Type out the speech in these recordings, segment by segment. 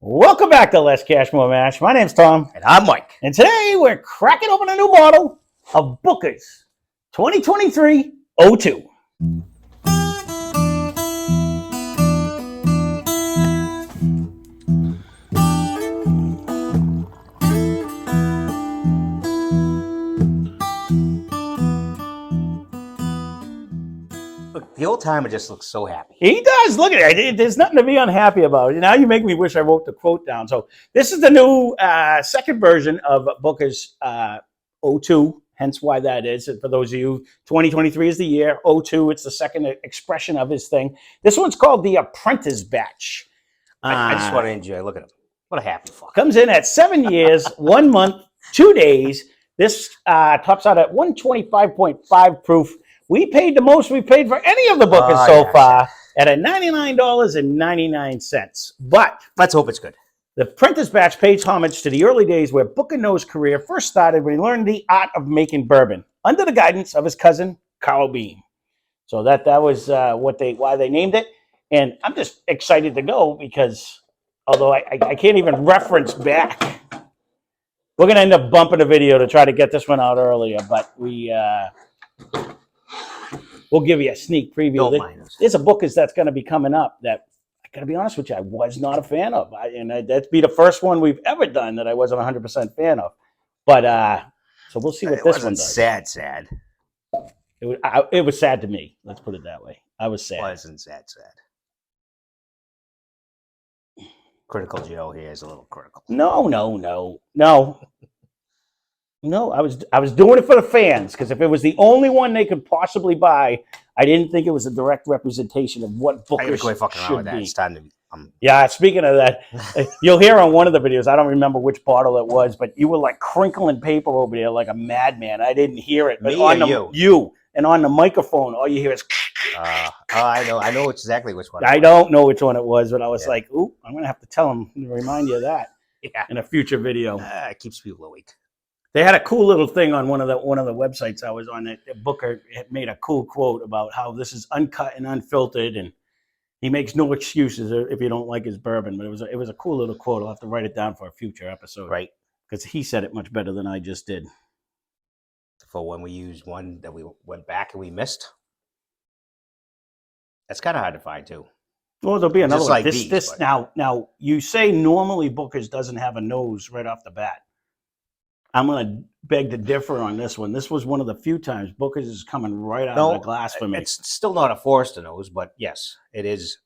Welcome back to Less Cash, More Mash. My name's Tom. And I'm Mike. And today we're cracking open a new bottle of Booker's 2023-02. Look, the old timer just looks so happy. He does. Look at it. There's nothing to be unhappy about. Now you make me wish I wrote the quote down. So this is the new second version of Booker's 02, hence why that is. And for those of you, 2023 is the year. 02, it's the second expression of his thing. This one's called the Apprentice Batch. I just want to enjoy. Look at him. What a happy fuck. Comes in at 7 years, 1 month, 2 days. This tops out at 125.5 proof. We paid the most we paid for any of the Bookers far at $99.99. But let's hope it's good. The Apprentice Batch pays homage to the early days where Booker No's career first started when he learned the art of making bourbon under the guidance of his cousin, Carl Beam. So that was why they named it. And I'm just excited to go because although I can't even reference back, we're going to end up bumping a video to try to get this one out earlier. But we'll give you a sneak preview. There's a Booker's that's going to be coming up that, I got to be honest with you, I was not a fan of. That'd be the first one we've ever done that I wasn't 100% fan of. But so we'll see what this one does. Sad. It was sad to me. Let's put it that way. I was sad. It wasn't sad. Critical Joe here is a little critical. No. I was doing it for the fans because if it was the only one they could possibly buy, I didn't think it was a direct representation of what Booker should be. It's time to. Yeah, speaking of that, you'll hear on one of the videos. I don't remember which bottle it was, but you were like crinkling paper over there like a madman. I didn't hear it, but you and on the microphone, all you hear is. I know exactly which one. I don't know which one it was, but I was like, "Ooh, I'm gonna have to tell him to remind you of that." In a future video. It keeps people awake. They had a cool little thing on one of the websites I was on. That Booker had made a cool quote about how this is uncut and unfiltered, and he makes no excuses if you don't like his bourbon. But it was a cool little quote. I'll have to write it down for a future episode, right? Because he said it much better than I just did. For when we used one that we went back and we missed, that's kind of hard to find too. Well, there'll be another one. Like now you say normally Booker's doesn't have a nose right off the bat. I'm going to beg to differ on this one. This was one of the few times Booker's is coming right out of the glass for me. It's still not a Forester nose, but yes, it is.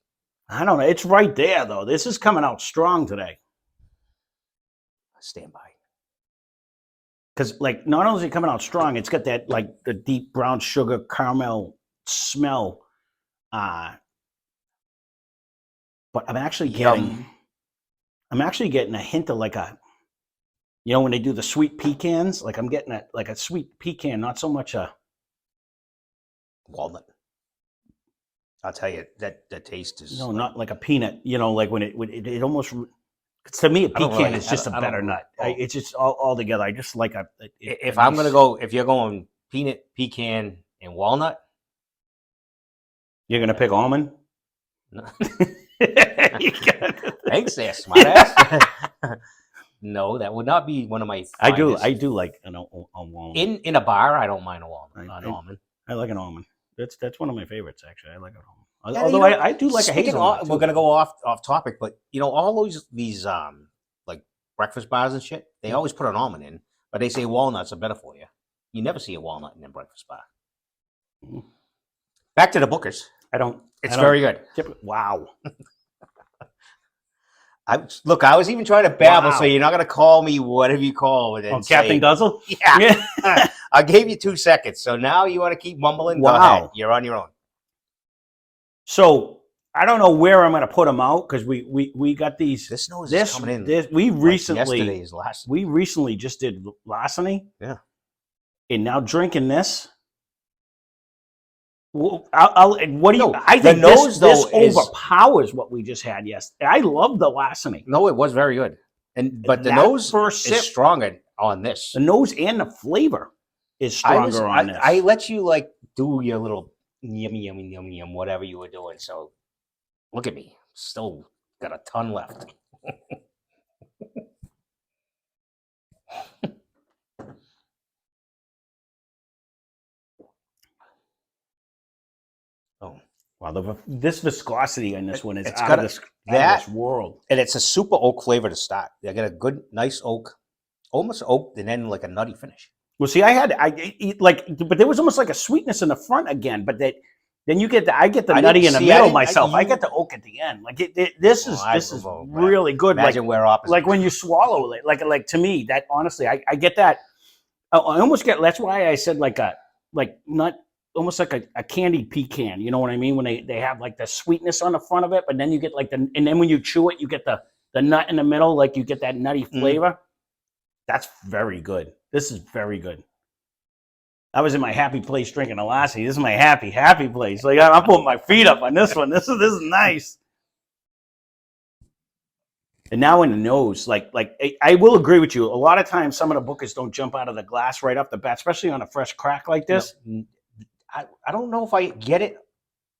I don't know. It's right there, though. This is coming out strong today. Stand by. Because, like, not only is it coming out strong, it's got that, like, the deep brown sugar caramel smell. But I'm actually getting a hint of like a, you know, when they do the sweet pecans, like I'm getting a sweet pecan, not so much a walnut. I'll tell you that taste is not like a peanut. You know, like when it almost, to me, a pecan is just a better nut. It's just all together. I just like if you're going peanut, pecan, and walnut, you're gonna pick almond. No. Thanks, there, smartass. No, that would not be one of my. Finest. I do like a walnut. In a bar, I don't mind a walnut. Almond. I like an almond. That's one of my favorites, actually. I like an almond. Yeah, although I do like a hazelnut. We're gonna go off topic, but you know all these like breakfast bars and shit, they always put an almond in, but they say walnuts are better for you. You never see a walnut in a breakfast bar. Mm-hmm. Back to the Bookers. It's very good. Wow. I was even trying to babble, so you're not going to call me whatever you call it. Captain Guzzle? Yeah. I gave you 2 seconds, so now you want to keep mumbling? Wow. Go ahead. You're on your own. So, I don't know where I'm going to put them out, because we got these. This nose is coming in. We recently just did Larceny. Yeah. And now drinking this. Well, I think this overpowers what we just had yesterday. I love the Larceny. No, it was very good. But the nose is stronger on this. The nose and the flavor is stronger on this. I let you like do your little yum, whatever you were doing. So look at me. Still got a ton left. Wow, this viscosity in this one is It's out got of this world. and it's a super oak flavor to start. They got a good, nice oak, almost oak, and then like a nutty finish. Well, see, but there was almost like a sweetness in the front again, but then I get the nutty in the middle myself. I get the oak at the end. Like this is really good. Imagine we're opposite. Like when you swallow it, like to me, that honestly, I get that. I almost get. That's why I said not almost like a candied pecan. You know what I mean? When they have like the sweetness on the front of it, but then you get and then when you chew it, you get the nut in the middle. Like you get that nutty flavor. That's very good. This is very good. I was in my happy place drinking a lassie. This is my happy place. Like I'm putting my feet up on this one. This is nice. And now in the nose, like I will agree with you. A lot of times, some of the bookers don't jump out of the glass right off the bat, especially on a fresh crack like this. No, I don't know if I get it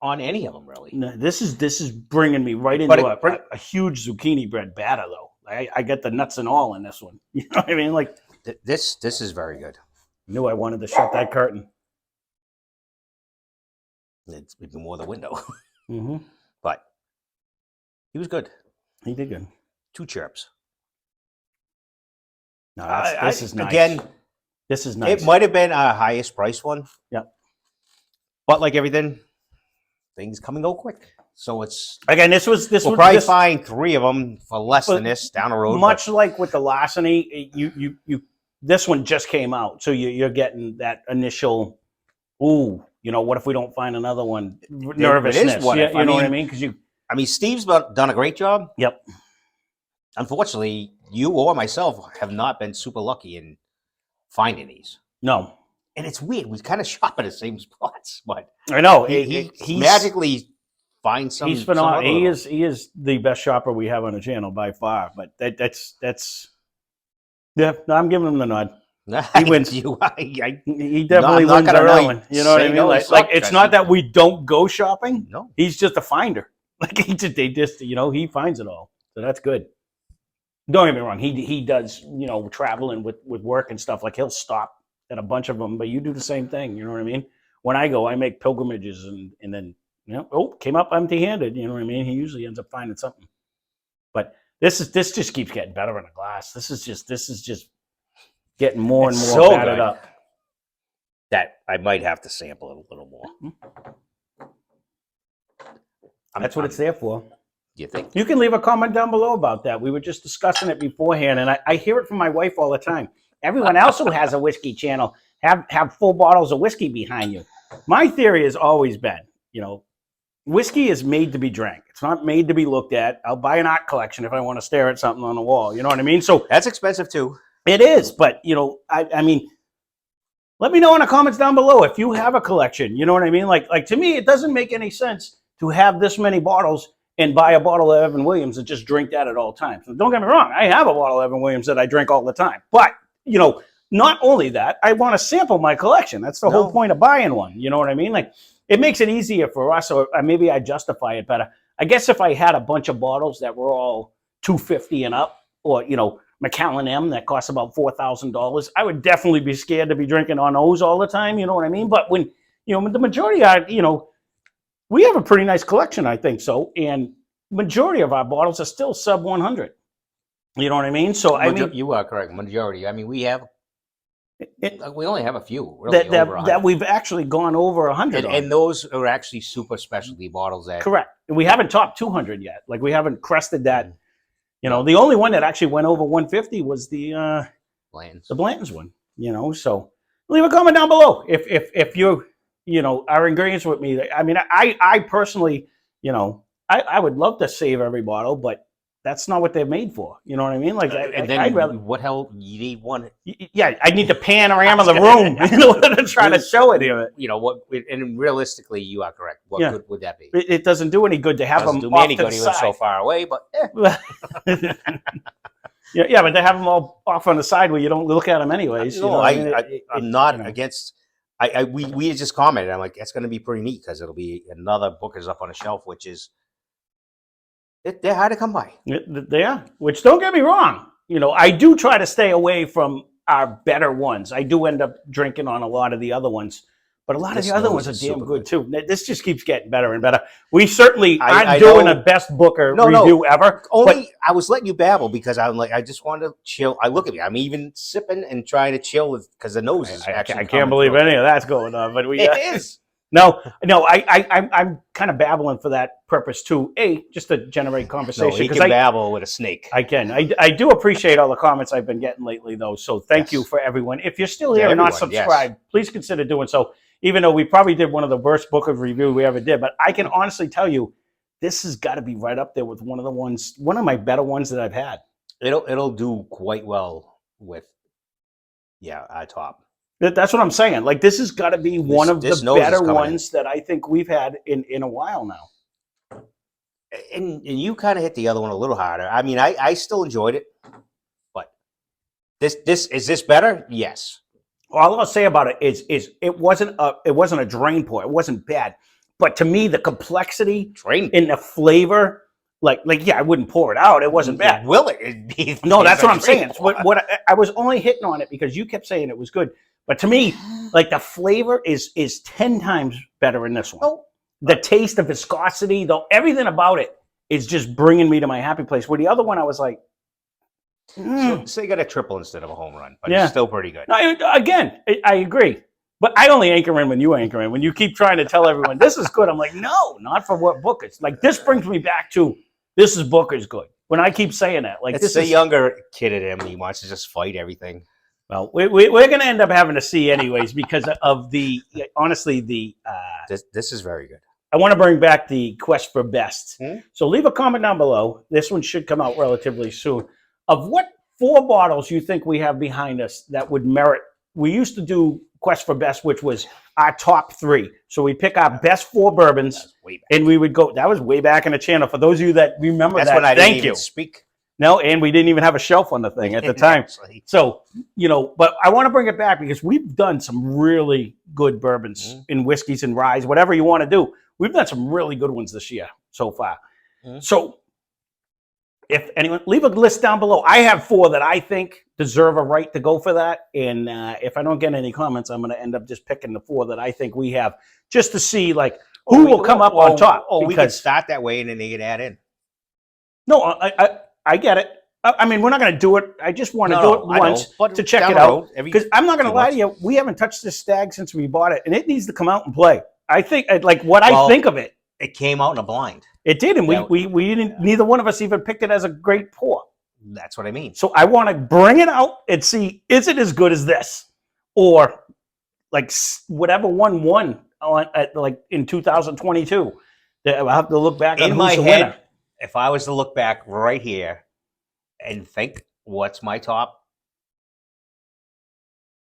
on any of them really. No, this is bringing me right into a huge zucchini bread batter though. I get the nuts and all in this one. You know what I mean? Like this is very good. I knew I wanted to shut that curtain. It's even more the window. Mm-hmm. But he was good. He did good. 2 chirps. No, this is nice. Again, this is nice. It might have been our highest price one. Yeah. But like everything, things come and go quick. So it's again, we'll probably find 3 of them for less than this down the road. Much like with the larceny, you this one just came out, so you're getting that initial, ooh, what if we don't find another one? Nervousness. You know what I mean? Because Steve's done a great job. Yep. Unfortunately, you or myself have not been super lucky in finding these. No. And it's weird. We kind of shop at the same spots, but I know he magically finds some. He's phenomenal. He is the best shopper we have on the channel by far. But that's yeah. No, I'm giving him the nod. He wins. He definitely wins on that one. You know what I mean? Like it's not that we don't go shopping. No, he's just a finder. Like he finds it all. So that's good. Don't get me wrong. He does traveling with work and stuff. Like he'll stop at a bunch of them, but you do the same thing. You know what I mean? When I go, I make pilgrimages and then came up empty-handed. You know what I mean? He usually ends up finding something. But this just keeps getting better in a glass. This is just getting more and more battered up. That I might have to sample it a little more. That's what it's there for. You think? You can leave a comment down below about that. We were just discussing it beforehand, and I hear it from my wife all the time. Everyone else who has a whiskey channel have full bottles of whiskey behind you. My theory has always been, whiskey is made to be drank. It's not made to be looked at. I'll buy an art collection if I want to stare at something on the wall. You know what I mean? So that's expensive too. It is, but I mean, let me know in the comments down below if you have a collection. You know what I mean? Like to me, it doesn't make any sense to have this many bottles and buy a bottle of Evan Williams and just drink that at all times. So don't get me wrong, I have a bottle of Evan Williams that I drink all the time. But not only that, I want to sample my collection. That's the whole point of buying one. You know what I mean? Like it makes it easier for us, or maybe I justify it better. I guess if I had a bunch of bottles that were all $250 and up, or Macallan M that costs about $4,000, I would definitely be scared to be drinking on those all the time. You know what I mean? But when the majority are, we have a pretty nice collection, I think so, and majority of our bottles are still sub 100. You know what I mean? So you are correct. Majority. We have. We only have a few really that we've actually gone over 100, and those are actually super specialty bottles. Correct. And we haven't topped 200 yet. Like we haven't crested that. The only one that actually went over 150 was the Blanton's one. So leave a comment down below if you are in agreement with me. I mean, I personally, I would love to save every bottle, but that's not what they're made for. You know what I mean? Like, I'd rather. What hell? You need one? Yeah, I need to panorama the room in order to try to show it here. What? And realistically, you are correct. What good would that be? It doesn't do any good to have them off to the side. So far away, but yeah, but they have them all off on the side where you don't look at them anyways. No, I'm not against. We just commented. I'm like, it's going to be pretty neat because it'll be another book is up on a shelf, which is. They're hard to come by. They are. Which, don't get me wrong, I do try to stay away from our better ones. I do end up drinking on a lot of the other ones, But a lot of This the other nose ones are is damn super good good. too. This just keeps getting better and better. We certainly I aren't doing know. a best Booker No, review ever. Only I was letting you babble because I'm like, I just wanted to chill. I look at me. I'm even sipping and trying to chill because the nose is actually. I can't believe any of that's going on. But we It is. no. I'm kind of babbling for that purpose too. Just to generate conversation. No, he because can babble with a snake. I can. I do appreciate all the comments I've been getting lately, though. So thank you for everyone. If you're still here and not subscribed, please consider doing so. Even though we probably did one of the worst book of review we ever did, but I can honestly tell you, this has got to be right up there with one of my better ones that I've had. It'll do quite well with our top. That's what I'm saying. Like, this has got to be one of the better ones that I think we've had in a while now. And you kind of hit the other one a little harder. I mean, I still enjoyed it, but this is this better? Yes. All I'll say about it is it wasn't a drain pour. It wasn't bad, but to me, the complexity in the flavor, like yeah, I wouldn't pour it out. It wasn't bad. Will it? No, that's what I'm saying. What I was only hitting on it because you kept saying it was good. But to me, like, the flavor is 10 times better in this one. Oh. The taste, the viscosity, though, everything about it is just bringing me to my happy place. Where the other one, I was like, So you got a triple instead of a home run, but it's still pretty good. No, I agree. But I only anchor in when you anchor in. When you keep trying to tell everyone this is good, I'm like, no, not for what Booker's. Like, this brings me back to this is Booker's good. When I keep saying that, like, it's a younger kid in him. He wants to just fight everything. Well, we're going to end up having to see anyways because of this is very good. I want to bring back the quest for best. So leave a comment down below. This one should come out relatively soon. Of what 4 bottles you think we have behind us that would merit. We used to do quest for best, which was our top 3. So we pick our best 4 bourbons, and we would go. That was way back in the channel. For those of you that remember that's when I thank didn't you. Even speak. No, and we didn't even have a shelf on the thing at the time. So, but I want to bring it back because we've done some really good bourbons in whiskeys and ryes, whatever you want to do. We've done some really good ones this year so far. So if anyone, leave a list down below. I have 4 that I think deserve a right to go for that. And if I don't get any comments, I'm going to end up just picking the 4 that I think we have just to see, like, who will come up on top. We can start that way and then they can add in. No, I get it. I mean, we're not going to do it. I just want to do it once to check it out. Because I'm not going to lie to you, we haven't touched this stag since we bought it, and it needs to come out and play. I think, like, I think of it. It came out in a blind. It did, and we didn't. Neither one of us even picked it as a great pour. That's what I mean. So I want to bring it out and see, is it as good as this, or like whatever one won like in 2022? I'll have to look back in on my who's head. The winner. If I was to look back right here and think, what's my top?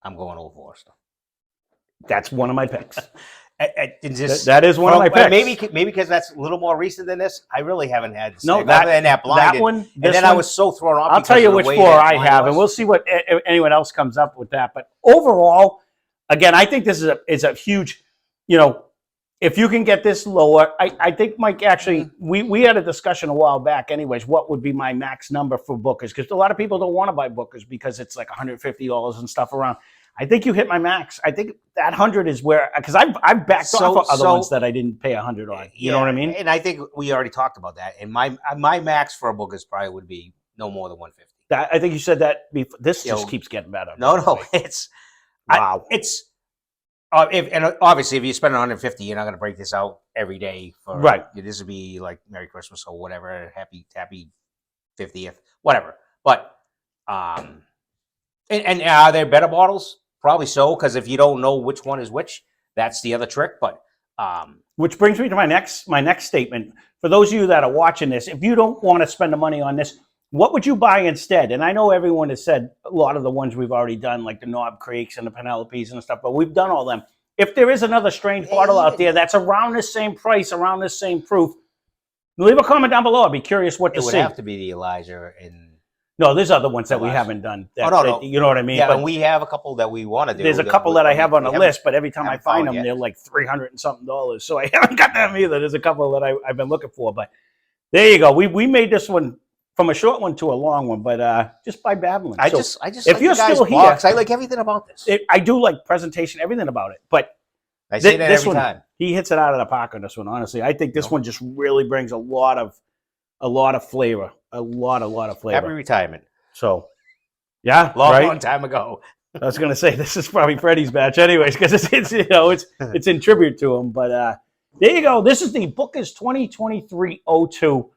I'm going Old Forester. That's one of my picks. That is one of my picks. Maybe because that's a little more recent than this. I really haven't had this. No, that blind. That one. And then I was so thrown off. I'll tell you which 4 I have, and we'll see what anyone else comes up with that. But overall, again, I think this is a huge, if you can get this lower, I think, Mike, actually, we had a discussion a while back anyways, what would be my max number for Bookers? Because a lot of people don't want to buy Bookers because it's like $150 and stuff around. I think you hit my max. I think that 100 is where, because I've backed off of other ones that I didn't pay 100 on. You know what I mean? And I think we already talked about that. And my max for a Bookers probably would be no more than 150. I think you said that before. This just keeps getting better. No, it's wow. And obviously, if you spend 150, you're not going to break this out every day. This would be like Merry Christmas or whatever, happy 50th, whatever. But and are there better bottles? Probably so, because if you don't know which one is which, that's the other trick. But which brings me to my next statement. For those of you that are watching this, if you don't want to spend the money on this, what would you buy instead? And I know everyone has said a lot of the ones we've already done, like the Knob Creeks and the Penelopes and stuff, but we've done all them. If there is another strange bottle out there that's around the same price, around the same proof, leave a comment down below. I'd be curious what to see. It would have to be the Elijah and... No, there's other ones that we haven't done. No. You know what I mean? Yeah, but we have a couple that we want to do. There's a couple that I have on the list, but every time I find them, they're like $300 and something. So I haven't got them either. There's a couple that I've been looking for, but there you go. We made this one from a short one to a long one, but just by babbling. I just if like you're the guy's still here, box. I like everything about this. I do like presentation, everything about it. But I say that This every one, time. he hits it out of the park on this one. Honestly, I think this one just really brings a lot of flavor, a lot of flavor. Happy retirement. So, yeah, Long time ago. I was going to say this is probably Freddie's batch, anyways, because it's it's in tribute to him. But there you go. This is the Booker's 2023-02.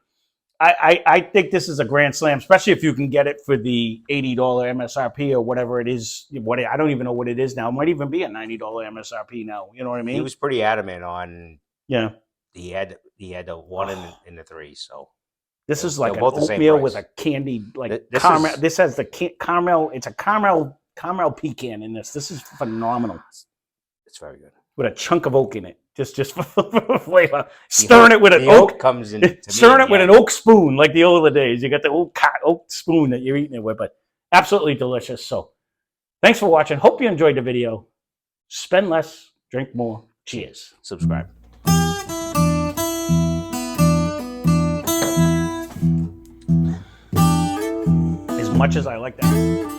I think this is a grand slam, especially if you can get it for the $80 MSRP or whatever it is. I don't even know what it is now. It might even be a $90 MSRP now. You know what I mean? He was pretty adamant on. Yeah. He had the 1 and the 3. So this is like an both the same oatmeal price. with a candy This caramel. is- This has the caramel. It's a caramel pecan in this. This is phenomenal. It's very good. With a chunk of oak in it, just for flavor. Stirring it with an The oak. comes in. Stirring it with an oak spoon, like the older days. You got the oak spoon that you're eating it with, but absolutely delicious. So, thanks for watching. Hope you enjoyed the video. Spend less, drink more. Cheers. Subscribe. As much as I like that.